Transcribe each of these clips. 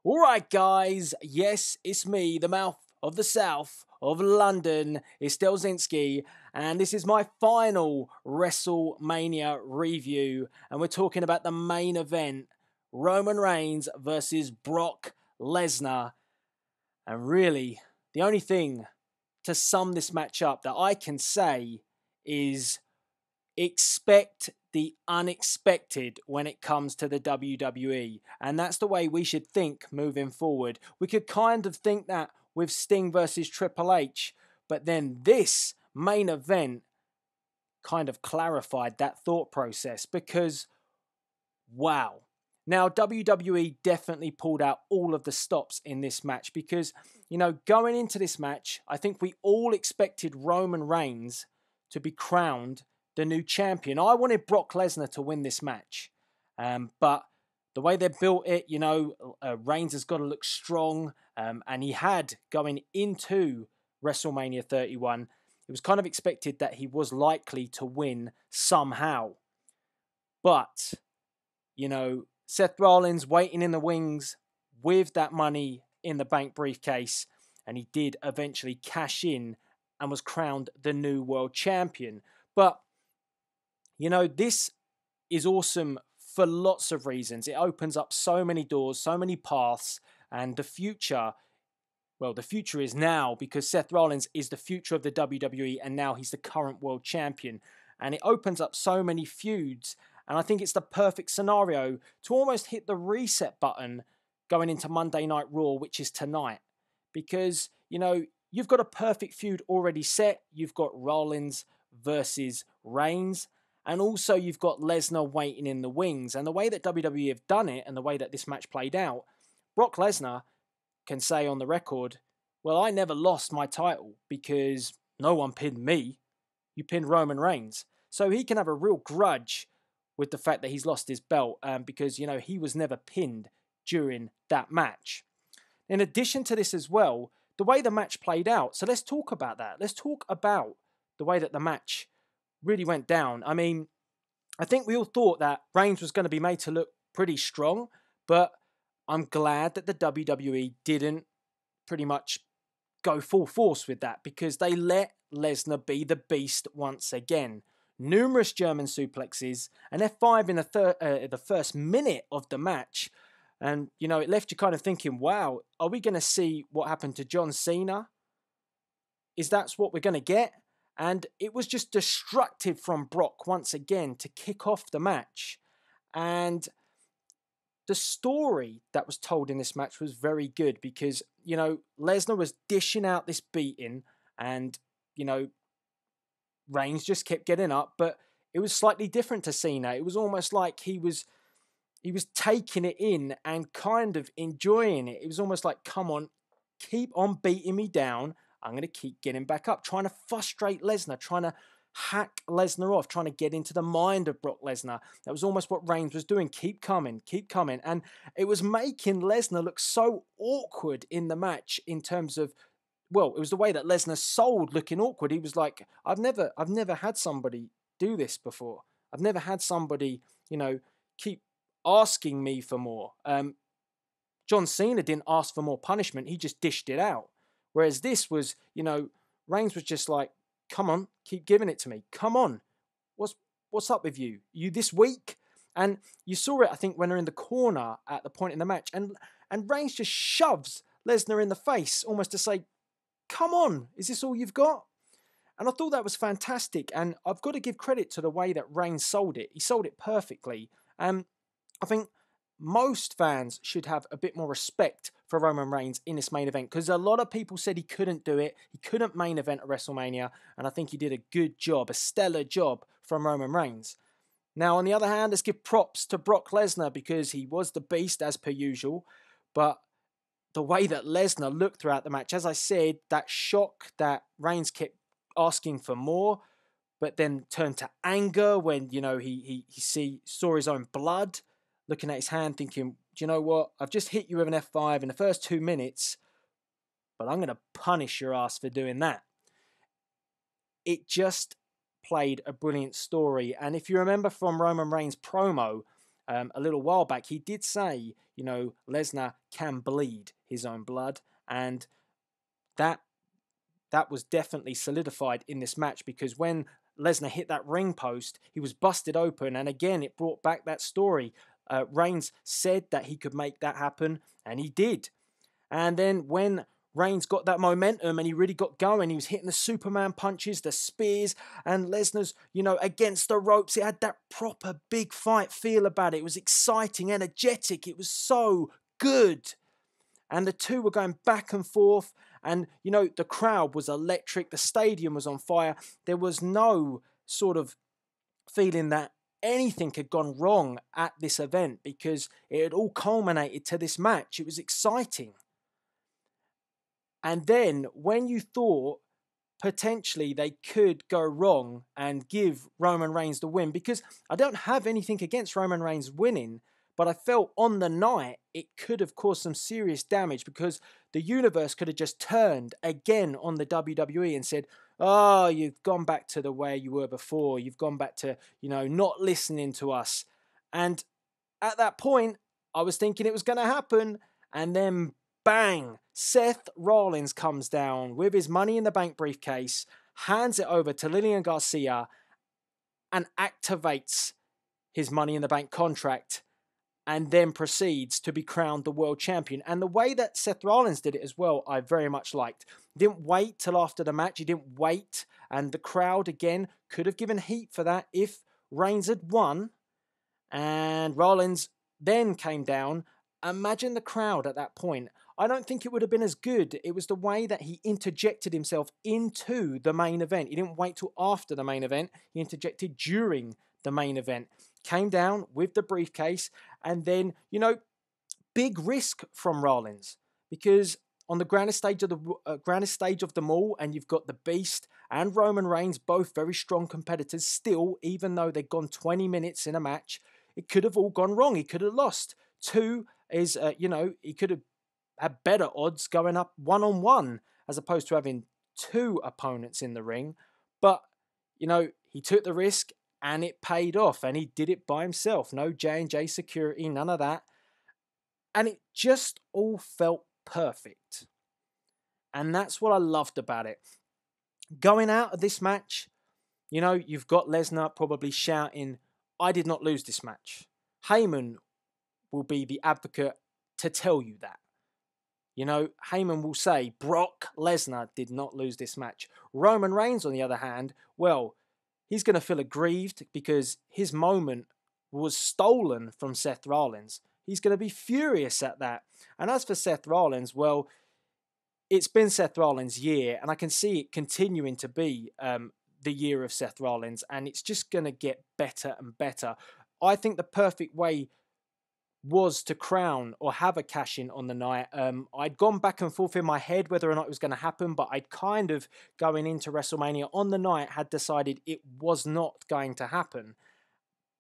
Alright guys, yes, it's me, the mouth of the south of London. It's Delzinski, and this is my final Wrestlemania review, and we're talking about the main event, Roman Reigns versus Brock Lesnar. And really, the only thing to sum this match up that I can say is expect the unexpected when it comes to the WWE. And that's the way we should think moving forward. We could kind of think that with Sting versus Triple H, but then this main event kind of clarified that thought process because, wow. Now, WWE definitely pulled out all of the stops in this match because, going into this match, I think we all expected Roman Reigns to be crowned the new champion. I wanted Brock Lesnar to win this match. But the way they built it, Reigns has got to look strong. And he had, going into WrestleMania 31, it was kind of expected that he was likely to win somehow. But, Seth Rollins waiting in the wings with that Money in the Bank briefcase. And he did eventually cash in and was crowned the new world champion. But this is awesome for lots of reasons. It opens up so many doors, so many paths, and the future is now because Seth Rollins is the future of the WWE and now he's the current world champion. And it opens up so many feuds, and I think it's the perfect scenario to almost hit the reset button going into Monday Night Raw, which is tonight. Because, you've got a perfect feud already set. You've got Rollins versus Reigns. And also you've got Lesnar waiting in the wings. And the way that WWE have done it and the way that this match played out, Brock Lesnar can say on the record, well, I never lost my title because no one pinned me. You pinned Roman Reigns. So he can have a real grudge with the fact that he's lost his belt because, he was never pinned during that match. In addition to this as well, the way the match played out. So let's talk about that. Let's talk about the way that the match really went down. I mean, I think we all thought that Reigns was going to be made to look pretty strong, but I'm glad that the WWE didn't pretty much go full force with that because they let Lesnar be the beast once again. Numerous German suplexes, an F5 in the first minute of the match, and it left you kind of thinking, wow, are we going to see what happened to John Cena? Is that what we're going to get? And it was just destructive from Brock once again to kick off the match. And the story that was told in this match was very good because, Lesnar was dishing out this beating and, Reigns just kept getting up. But it was slightly different to Cena. It was almost like he was taking it in and kind of enjoying it. It was almost like, come on, keep on beating me down. I'm going to keep getting back up, trying to frustrate Lesnar, trying to hack Lesnar off, trying to get into the mind of Brock Lesnar. That was almost what Reigns was doing. Keep coming, keep coming. And it was making Lesnar look so awkward in the match in terms of, it was the way that Lesnar sold looking awkward. He was like, I've never had somebody do this before. I've never had somebody, keep asking me for more. John Cena didn't ask for more punishment. He just dished it out. Whereas this was, Reigns was just like, come on, keep giving it to me. Come on. What's up with you? You this weak? And you saw it, I think, when they're in the corner at the point in the match. And Reigns just shoves Lesnar in the face, almost to say, come on, is this all you've got? And I thought that was fantastic. And I've got to give credit to the way that Reigns sold it. He sold it perfectly. I think most fans should have a bit more respect for Roman Reigns in this main event because a lot of people said he couldn't do it. He couldn't main event at WrestleMania, and I think he did a good job, a stellar job from Roman Reigns. Now, on the other hand, let's give props to Brock Lesnar because he was the beast as per usual, but the way that Lesnar looked throughout the match, as I said, that shock that Reigns kept asking for more, but then turned to anger when, he saw his own blood, looking at his hand thinking, do you know what? I've just hit you with an F5 in the first 2 minutes, but I'm going to punish your ass for doing that. It just played a brilliant story. And if you remember from Roman Reigns' promo a little while back, he did say, Lesnar can bleed his own blood, and that was definitely solidified in this match, because when Lesnar hit that ring post, he was busted open, and again, it brought back that story. Reigns said that he could make that happen, and he did. And then when Reigns got that momentum and he really got going, he was hitting the Superman punches, the spears, and Lesnar's, against the ropes. It had that proper big fight feel about it. It was exciting, energetic. It was so good. And the two were going back and forth. And, the crowd was electric. The stadium was on fire. There was no sort of feeling that anything had gone wrong at this event, because it had all culminated to this match. It was exciting. And then when you thought potentially they could go wrong and give Roman Reigns the win, because I don't have anything against Roman Reigns winning, but I felt on the night it could have caused some serious damage, because the universe could have just turned again on the WWE and said, oh, you've gone back to the way you were before. You've gone back to, not listening to us. And at that point, I was thinking it was going to happen. And then bang, Seth Rollins comes down with his Money in the Bank briefcase, hands it over to Lillian Garcia, and activates his Money in the Bank contract, and then proceeds to be crowned the world champion. And the way that Seth Rollins did it as well, I very much liked. He didn't wait till after the match. He didn't wait. And the crowd, again, could have given heat for that if Reigns had won. And Rollins then came down. Imagine the crowd at that point. I don't think it would have been as good. It was the way that he interjected himself into the main event. He didn't wait till after the main event. He interjected during the main event. Came down with the briefcase, and then, big risk from Rollins, because on the grandest stage of them all, and you've got the Beast and Roman Reigns, both very strong competitors still, even though they've gone 20 minutes in a match, it could have all gone wrong. He could have lost. Two is, he could have had better odds going up one-on-one as opposed to having two opponents in the ring. But, he took the risk and it paid off, and he did it by himself. No J&J security, none of that. And it just all felt perfect. And that's what I loved about it. Going out of this match, you've got Lesnar probably shouting, I did not lose this match. Heyman will be the advocate to tell you that. Heyman will say, Brock Lesnar did not lose this match. Roman Reigns, on the other hand, well, he's going to feel aggrieved because his moment was stolen from Seth Rollins. He's going to be furious at that. And as for Seth Rollins, well, it's been Seth Rollins' year, and I can see it continuing to be the year of Seth Rollins, and it's just going to get better and better. I think the perfect way was to crown or have a cash-in on the night. I'd gone back and forth in my head whether or not it was going to happen, but I'd kind of, going into WrestleMania on the night, had decided it was not going to happen.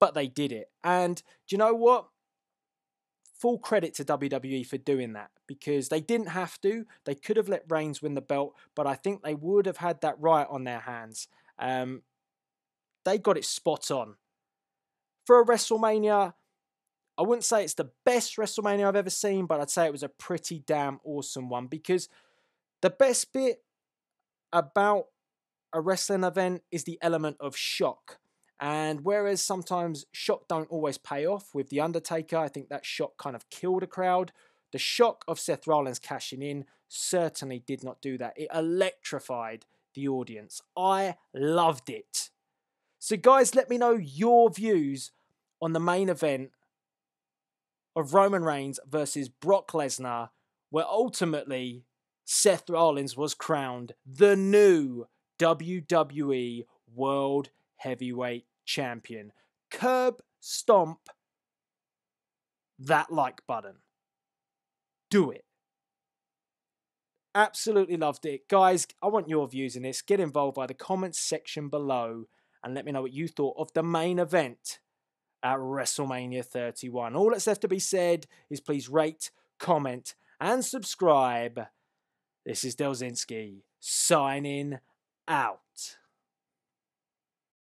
But they did it. And do you know what? Full credit to WWE for doing that, because they didn't have to. They could have let Reigns win the belt, but I think they would have had that right on their hands. They got it spot on. For a WrestleMania, I wouldn't say it's the best WrestleMania I've ever seen, but I'd say it was a pretty damn awesome one, because the best bit about a wrestling event is the element of shock. And whereas sometimes shock don't always pay off, with The Undertaker, I think that shock kind of killed a crowd. The shock of Seth Rollins cashing in certainly did not do that. It electrified the audience. I loved it. So guys, let me know your views on the main event of Roman Reigns versus Brock Lesnar, where ultimately Seth Rollins was crowned the new WWE World Heavyweight Champion. Curb stomp that like button. Do it. Absolutely loved it. Guys, I want your views in this. Get involved by the comments section below and let me know what you thought of the main event at WrestleMania 31. All that's left to be said is please rate, comment, and subscribe. This is Delzinski signing out.